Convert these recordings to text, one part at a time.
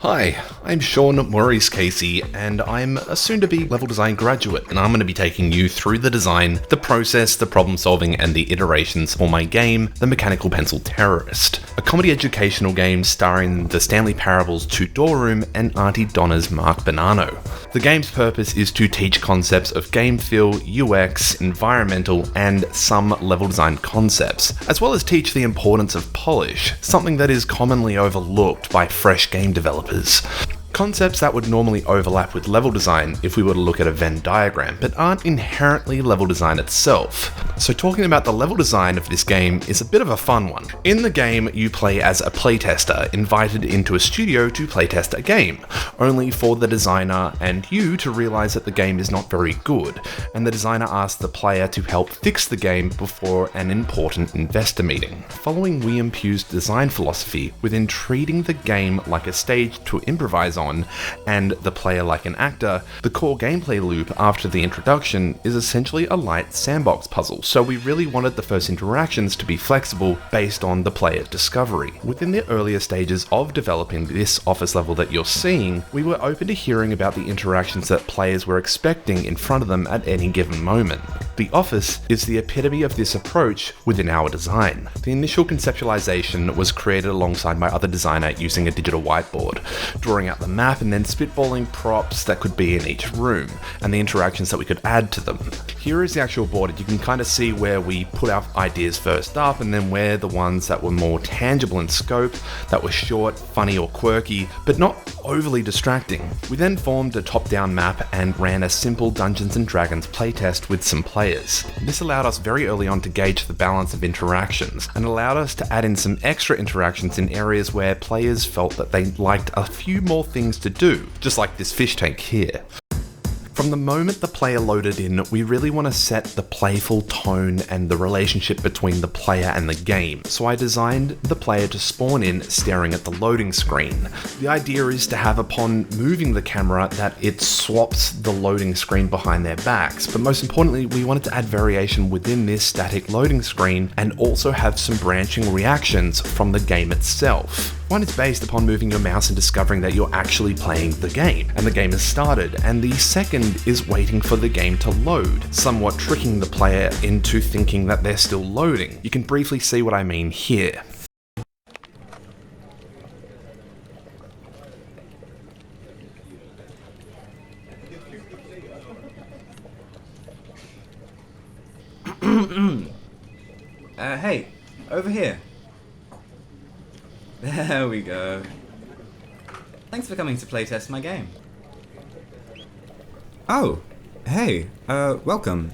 Hi, I'm Sean Maurice Casey, and I'm a soon-to-be level design graduate, and I'm going to be taking you through the design, the process, the problem solving, and the iterations for my game, The Mechanical Pencil Terrorist, a comedy educational game starring the Stanley Parable's Two-Door Room and Auntie Donna's Mark Bonanno. The game's purpose is to teach concepts of game feel, UX, environmental, and some level design concepts, as well as teach the importance of polish, something that is commonly overlooked by fresh game developers. Concepts that would normally overlap with level design if we were to look at a Venn diagram, but aren't inherently level design itself. So talking about the level design of this game is a bit of a fun one. In the game, you play as a playtester invited into a studio to playtest a game, only for the designer and you to realize that the game is not very good, and the designer asks the player to help fix the game before an important investor meeting. Following William Pugh's design philosophy within treating the game like a stage to improvise on, and the player like an actor, the core gameplay loop after the introduction is essentially a light sandbox puzzle, so we really wanted the first interactions to be flexible based on the player's discovery. Within the earlier stages of developing this office level that you're seeing, we were open to hearing about the interactions that players were expecting in front of them at any given moment. The office is the epitome of this approach within our design. The initial conceptualization was created alongside my other designer using a digital whiteboard, drawing out the map and then spitballing props that could be in each room and the interactions that we could add to them. Here is the actual board, and you can kind of see where we put our ideas first up and then where the ones that were more tangible in scope, that were short, funny or quirky, but not overly distracting. We then formed a top-down map and ran a simple Dungeons & Dragons playtest with some players. This allowed us very early on to gauge the balance of interactions and allowed us to add in some extra interactions in areas where players felt that they liked a few more things to do, just like this fish tank here. From the moment the player loaded in, we really want to set the playful tone and the relationship between the player and the game, so I designed the player to spawn in staring at the loading screen. The idea is to have, upon moving the camera, that it swaps the loading screen behind their backs, but most importantly, we wanted to add variation within this static loading screen and also have some branching reactions from the game itself. One is based upon moving your mouse and discovering that you're actually playing the game, and the game has started, and the second is waiting for the game to load, somewhat tricking the player into thinking that they're still loading. You can briefly see what I mean here. Hey, over here. There we go. Thanks for coming to playtest my game. Oh, hey, welcome.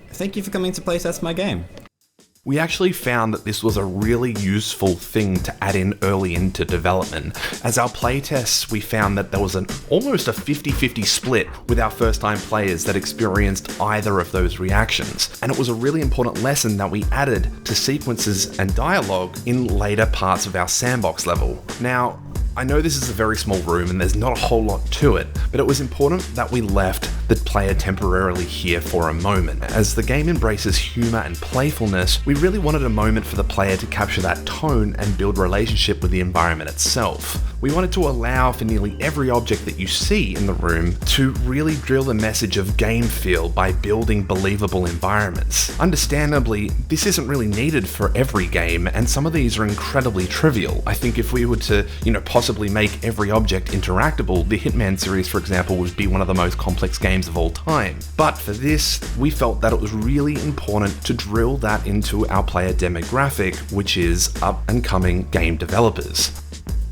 Thank you for coming to playtest my game. We actually found that this was a really useful thing to add in early into development. As our playtests, we found that there was almost a 50-50 split with our first-time players that experienced either of those reactions. And it was a really important lesson that we added to sequences and dialogue in later parts of our sandbox level. Now, I know this is a very small room and there's not a whole lot to it, but it was important that we left the player temporarily here for a moment. As the game embraces humor and playfulness, we really wanted a moment for the player to capture that tone and build relationship with the environment itself. We wanted to allow for nearly every object that you see in the room to really drill the message of game feel by building believable environments. Understandably, this isn't really needed for every game, and some of these are incredibly trivial. I think if we were to, possibly make every object interactable, the Hitman series, for example, would be one of the most complex games of all time. But for this, we felt that it was really important to drill that into our player demographic, which is up-and-coming game developers.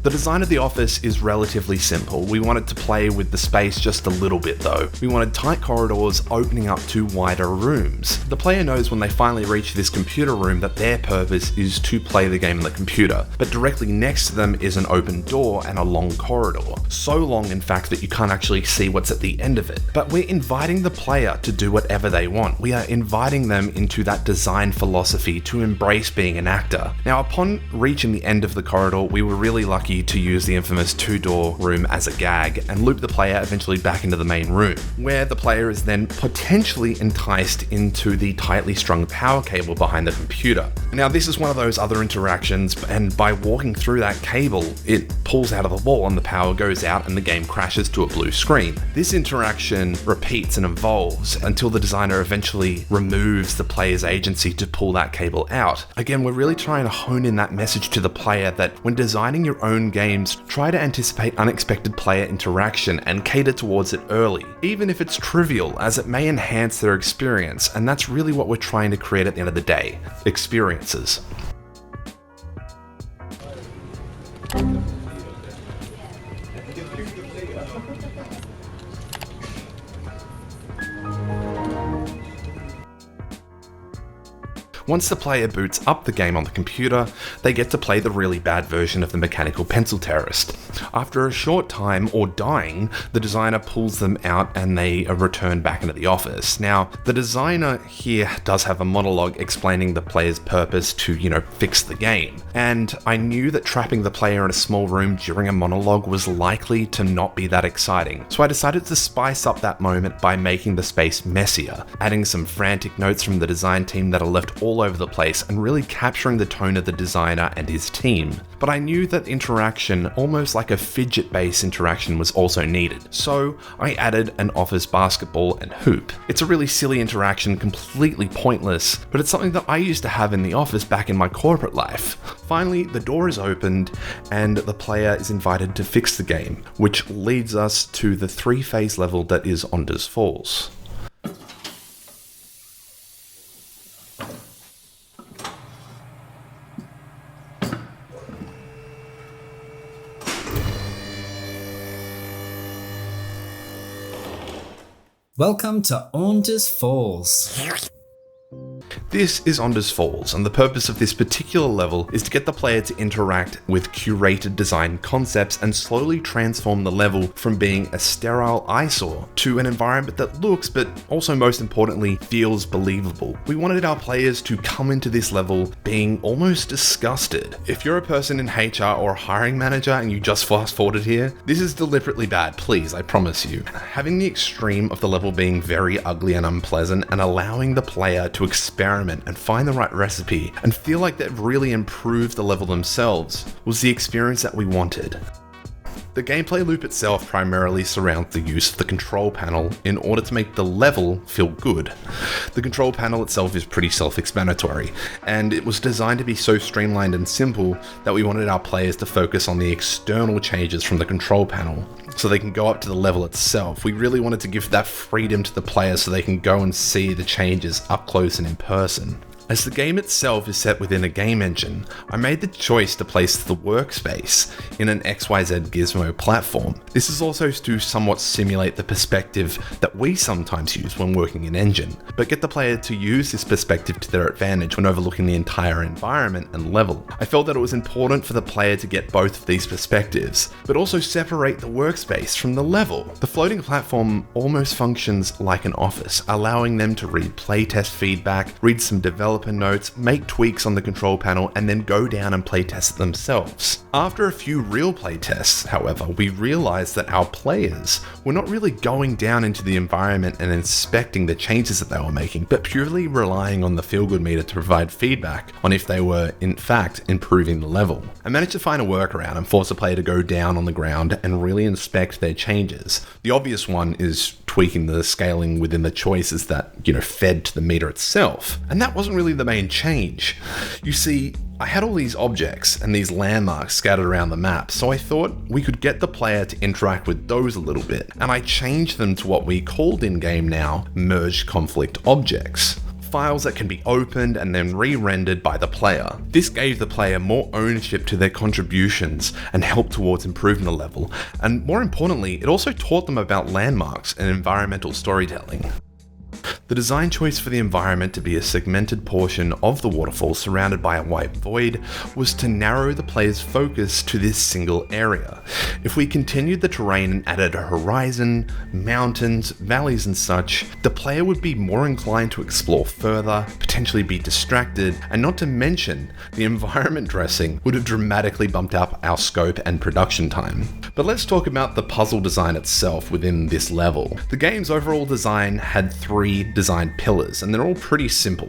The design of the office is relatively simple. We wanted to play with the space just a little bit though. We wanted tight corridors opening up to wider rooms. The player knows when they finally reach this computer room that their purpose is to play the game on the computer, but directly next to them is an open door and a long corridor. So long in fact that you can't actually see what's at the end of it. But we're inviting the player to do whatever they want. We are inviting them into that design philosophy to embrace being an actor. Now upon reaching the end of the corridor, we were really lucky lucky to use the infamous two-door room as a gag and loop the player eventually back into the main room, where the player is then potentially enticed into the tightly strung power cable behind the computer. Now, this is one of those other interactions, and by walking through that cable, it pulls out of the wall and the power goes out and the game crashes to a blue screen. This interaction repeats and evolves until the designer eventually removes the player's agency to pull that cable out. Again, we're really trying to hone in that message to the player that when designing your own games, try to anticipate unexpected player interaction and cater towards it early, even if it's trivial, as it may enhance their experience, and that's really what we're trying to create at the end of the day: experiences. Once the player boots up the game on the computer, they get to play the really bad version of the mechanical pencil terrorist. After a short time, or dying, the designer pulls them out and they are returned back into the office. Now, the designer here does have a monologue explaining the player's purpose to, fix the game. And I knew that trapping the player in a small room during a monologue was likely to not be that exciting. So I decided to spice up that moment by making the space messier, adding some frantic notes from the design team that are left all over the place and really capturing the tone of the designer and his team. But I knew that interaction, almost like a fidget-based interaction, was also needed. So I added an office basketball and hoop. It's a really silly interaction, completely pointless, but it's something that I used to have in the office back in my corporate life. Finally, the door is opened and the player is invited to fix the game, which leads us to the 3-phase level that is Ondas Falls. Welcome to Ondas Falls. This is Ondas Falls, and the purpose of this particular level is to get the player to interact with curated design concepts and slowly transform the level from being a sterile eyesore to an environment that looks, but also most importantly, feels believable. We wanted our players to come into this level being almost disgusted. If you're a person in HR or a hiring manager and you just fast forwarded here, this is deliberately bad, please, I promise you. Having the extreme of the level being very ugly and unpleasant and allowing the player to experiment and find the right recipe and feel like they've really improved the level themselves was the experience that we wanted. The gameplay loop itself primarily surrounds the use of the control panel in order to make the level feel good. The control panel itself is pretty self-explanatory, and it was designed to be so streamlined and simple that we wanted our players to focus on the external changes from the control panel so they can go up to the level itself. We really wanted to give that freedom to the players so they can go and see the changes up close and in person. As the game itself is set within a game engine, I made the choice to place the workspace in an XYZ gizmo platform. This is also to somewhat simulate the perspective that we sometimes use when working in engine, but get the player to use this perspective to their advantage when overlooking the entire environment and level. I felt that it was important for the player to get both of these perspectives, but also separate the workspace from the level. The floating platform almost functions like an office, allowing them to read playtest feedback, read some developer notes, make tweaks on the control panel, and then go down and playtest it themselves. After a few real playtests, however, we realized that our players were not really going down into the environment and inspecting the changes that they were making, but purely relying on the feel-good meter to provide feedback on if they were, in fact, improving the level. I managed to find a workaround and force a player to go down on the ground and really inspect their changes. The obvious one is tweaking the scaling within the choices that, fed to the meter itself. And that wasn't really the main change. You see, I had all these objects and these landmarks scattered around the map, so I thought we could get the player to interact with those a little bit, and I changed them to what we called in-game now merged conflict objects. Files that can be opened and then re-rendered by the player. This gave the player more ownership to their contributions and helped towards improving the level, and more importantly, it also taught them about landmarks and environmental storytelling. The design choice for the environment to be a segmented portion of the waterfall surrounded by a white void was to narrow the player's focus to this single area. If we continued the terrain and added a horizon, mountains, valleys and such, the player would be more inclined to explore further, potentially be distracted, and not to mention, the environment dressing would have dramatically bumped up our scope and production time. But let's talk about the puzzle design itself within this level. The game's overall design had 3 design pillars, and they're all pretty simple.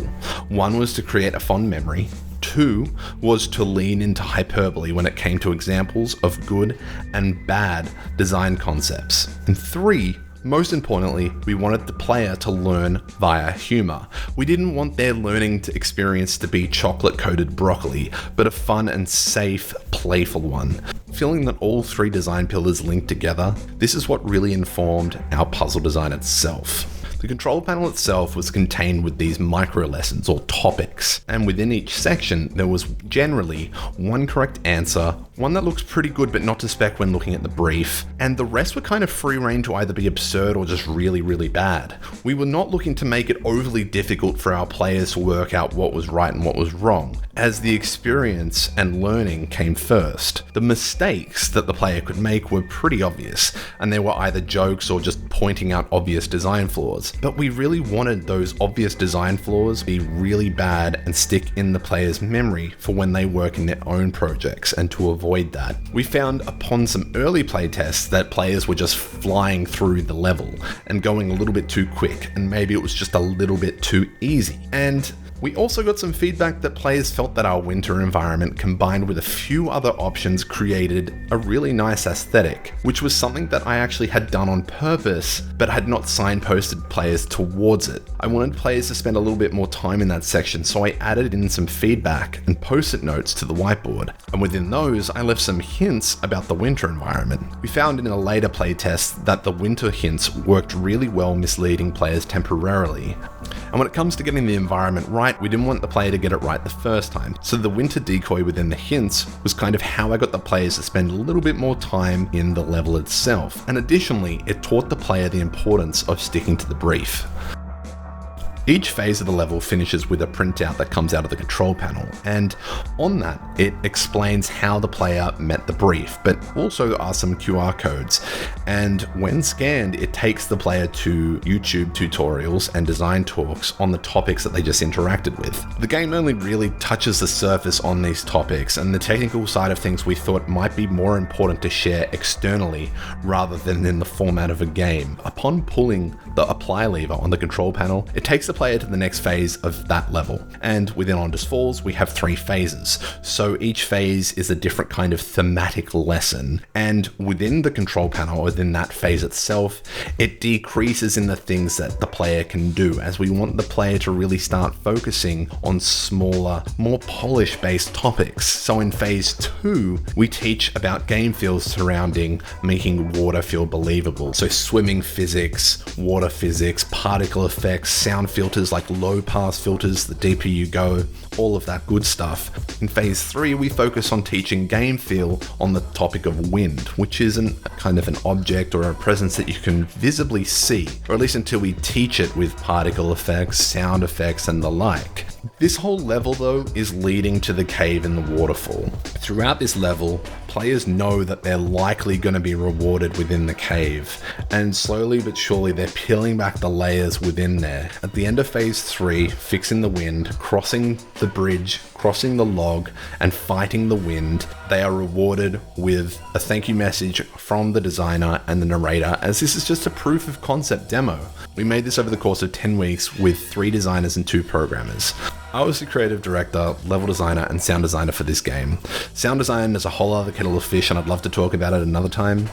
One was to create a fond memory. 2 was to lean into hyperbole when it came to examples of good and bad design concepts. And 3, most importantly, we wanted the player to learn via humor. We didn't want their learning experience to be chocolate-coated broccoli, but a fun and safe, playful one. Feeling that all 3 design pillars linked together, this is what really informed our puzzle design itself. The control panel itself was contained with these micro lessons or topics, and within each section there was generally one correct answer, one that looks pretty good but not to spec when looking at the brief, and the rest were kind of free reign to either be absurd or just really bad. We were not looking to make it overly difficult for our players to work out what was right and what was wrong, as the experience and learning came first. The mistakes that the player could make were pretty obvious, and they were either jokes or just pointing out obvious design flaws. But we really wanted those obvious design flaws to be really bad and stick in the player's memory for when they work in their own projects, and to avoid that, we found upon some early playtests that players were just flying through the level and going a little bit too quick, and maybe it was just a little bit too easy. And we also got some feedback that players felt that our winter environment combined with a few other options created a really nice aesthetic, which was something that I actually had done on purpose, but had not signposted players towards it. I wanted players to spend a little bit more time in that section, so I added in some feedback and post-it notes to the whiteboard. And within those, I left some hints about the winter environment. We found in a later playtest that the winter hints worked really well misleading players temporarily. And when it comes to getting the environment right, we didn't want the player to get it right the first time. So the winter decoy within the hints was kind of how I got the players to spend a little bit more time in the level itself. And additionally, it taught the player the importance of sticking to the brief. Each phase of the level finishes with a printout that comes out of the control panel, and on that it explains how the player met the brief, but also there are some QR codes, and when scanned it takes the player to YouTube tutorials and design talks on the topics that they just interacted with. The game only really touches the surface on these topics, and the technical side of things we thought might be more important to share externally rather than in the format of a game. Upon pulling the apply lever on the control panel, it takes the player to the next phase of that level. And within Ondas Falls, we have 3 phases. So each phase is a different kind of thematic lesson. And within the control panel, within that phase itself, it decreases in the things that the player can do, as we want the player to really start focusing on smaller, more polish-based topics. So in phase 2, we teach about game feels surrounding making water feel believable. So swimming physics, water physics, particle effects, sound filters like low pass filters, the deeper you go, all of that good stuff. In phase 3, we focus on teaching game feel on the topic of wind, which isn't kind of an object or a presence that you can visibly see, or at least until we teach it with particle effects, sound effects, and the like. This whole level though is leading to the cave in the waterfall. Throughout this level, players know that they're likely going to be rewarded within the cave, and slowly but surely they're peeling back the layers within there. At the end of phase 3, fixing the wind, crossing the bridge, crossing the log, and fighting the wind, they are rewarded with a thank you message from the designer and the narrator, as this is just a proof of concept demo. We made this over the course of 10 weeks with 3 designers and 2 programmers. I was the creative director, level designer, and sound designer for this game. Sound design is a whole other kettle of fish, and I'd love to talk about it another time.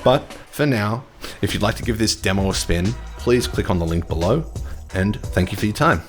But for now, if you'd like to give this demo a spin, please click on the link below, and thank you for your time.